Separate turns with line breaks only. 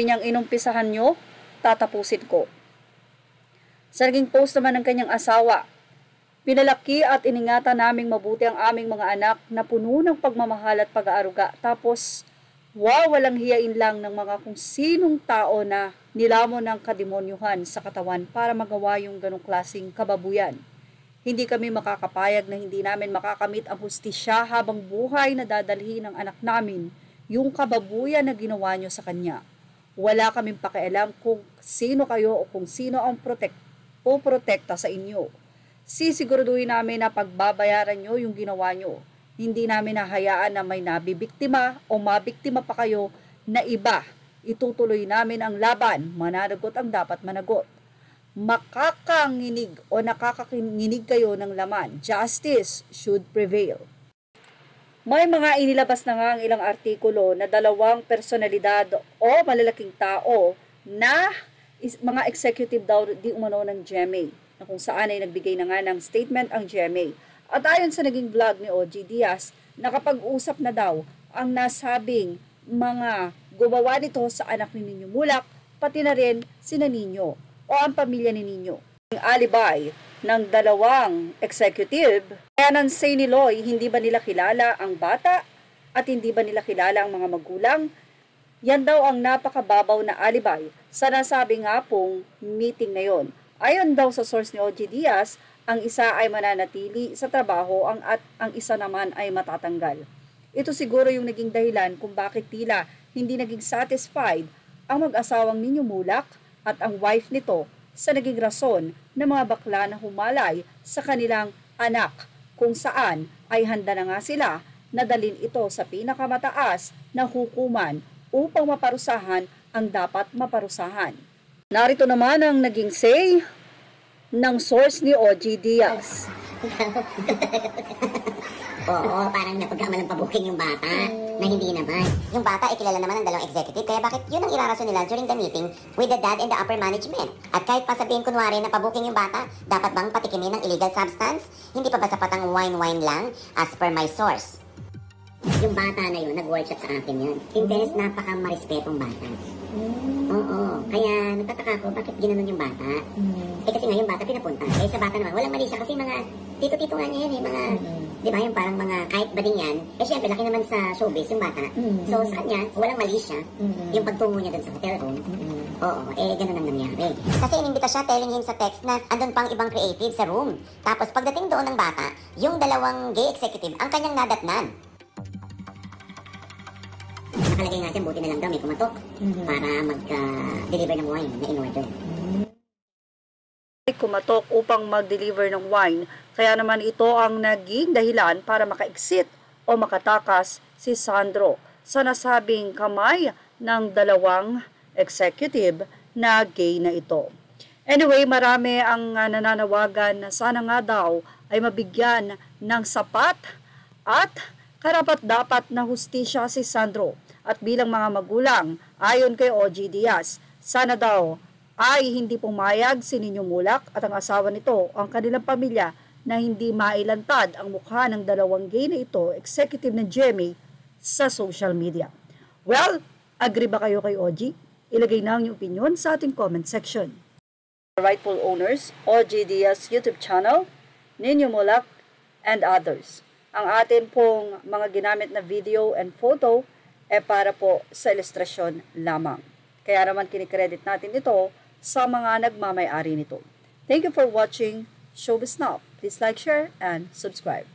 Niyang inumpisahan nyo, tatapusin ko. Sa naging post naman ng kanyang asawa, pinalaki at iningatan naming mabuti ang aming mga anak na puno ng pagmamahal at pag-aaruga. Tapos, walang hiyain lang ng mga kung sinong tao na nilamon ng kademonyuhan sa katawan para magawa yung ganong klaseng kababuyan. Hindi kami makakapayag na hindi namin makakamit ang hustisya habang buhay na dadalhin ng anak namin yung kababuyan na ginawa nyo sa kanya. Wala kaming pakialam kung sino kayo o kung sino ang protekta sa inyo. Sisiguraduhin namin na pagbabayaran nyo yung ginawa nyo. Hindi namin nahayaan na may nabibiktima o mabiktima pa kayo na iba. Itutuloy namin ang laban, mananagot ang dapat managot. Makakanginig o nakakakinig kayo ng laman. Justice should prevail. May mga inilabas na nga ang ilang artikulo na dalawang personalidad o malalaking tao na mga executive daw di umano ng GMA, na kung saan ay nagbigay na nga ng statement ang GMA. At ayon sa naging vlog ni OG Diaz, nakapag-usap na daw ang nasabing mga gumawa nito sa anak ni Nino Mulak, pati na rin sina Nino o ang pamilya ni Nino. Ang alibay ng dalawang executive, kaya ng say ni Loy, hindi ba nila kilala ang bata at hindi ba nila kilala ang mga magulang? Yan daw ang napakababaw na alibay sa nasabi nga pong meeting na yon. Ayon daw sa source ni OG Diaz, ang isa ay mananatili sa trabaho at ang isa naman ay matatanggal. Ito siguro yung naging dahilan kung bakit tila hindi naging satisfied ang mag-asawang Nino Mulak at ang wife nito sa naging rason ng mga bakla na humalay sa kanilang anak, kung saan ay handa na nga sila na dalhin ito sa pinakamataas na hukuman upang maparusahan ang dapat maparusahan. Narito naman ang naging say ng source ni OG Diaz.
Oo, parang napagkamalang pabuking yung bata, na hindi naman. Yung bata ay kilala naman ng dalawang executive, kaya bakit yun ang irarason nila during the meeting with the dad and the upper management? At kahit pa sabihin kunwari na pabuking yung bata, dapat bang patikimin ng illegal substance? Hindi pa ba sapat ang wine lang as per my source? Yung bata na yun, nag-workshop sa akin yun. In fairness, napaka-marespetong bata. Oo, kaya nagtataka ko bakit ginanon yung bata. Kasi nga yung bata pinapunta. Sa bata naman, walang mali siya kasi mga tito-tito nga niya yan mga, di ba yung parang mga kahit bading yan, syempre laki naman sa showbiz yung bata. So sa kanya, walang mali siya. Yung pagtungo niya dun sa hotel room, oo, ganun ang nangyari. Kasi inimbita siya telling him sa text na andun pang ibang creative sa room. Tapos pagdating doon ng bata, yung dalawang gay executive ang kanyang nadatnan. Nakalagay nga dyan, buti na lang daw may kumatok para mag-deliver ng wine na in-order.
Kumatok upang mag-deliver ng wine, kaya naman ito ang naging dahilan para maka-exit o makatakas si Sandro sa nasabing kamay ng dalawang executive na gay na ito. Anyway, marami ang nananawagan na sana nga daw ay mabigyan ng sapat at karapat-dapat na hustisya si Sandro. At bilang mga magulang, ayon kay OG Diaz, sana daw ay hindi pumayag si Nino Mulak at ang asawa nito, ang kanilang pamilya, na hindi mailantad ang mukha ng dalawang gay na ito, executive ng GMA, sa social media. Well, agree ba kayo kay OG? Ilagay na ang inyong opinion sa ating comment section. Rightful owners, OG Diaz YouTube channel, Nino Mulak, and others. Ang atin pong mga ginamit na video and photo para po sa ilustrasyon lamang. Kaya naman kinikredit natin ito sa mga nagmamay-ari nito. Thank you for watching Showbiz Now. Please like, share, and subscribe.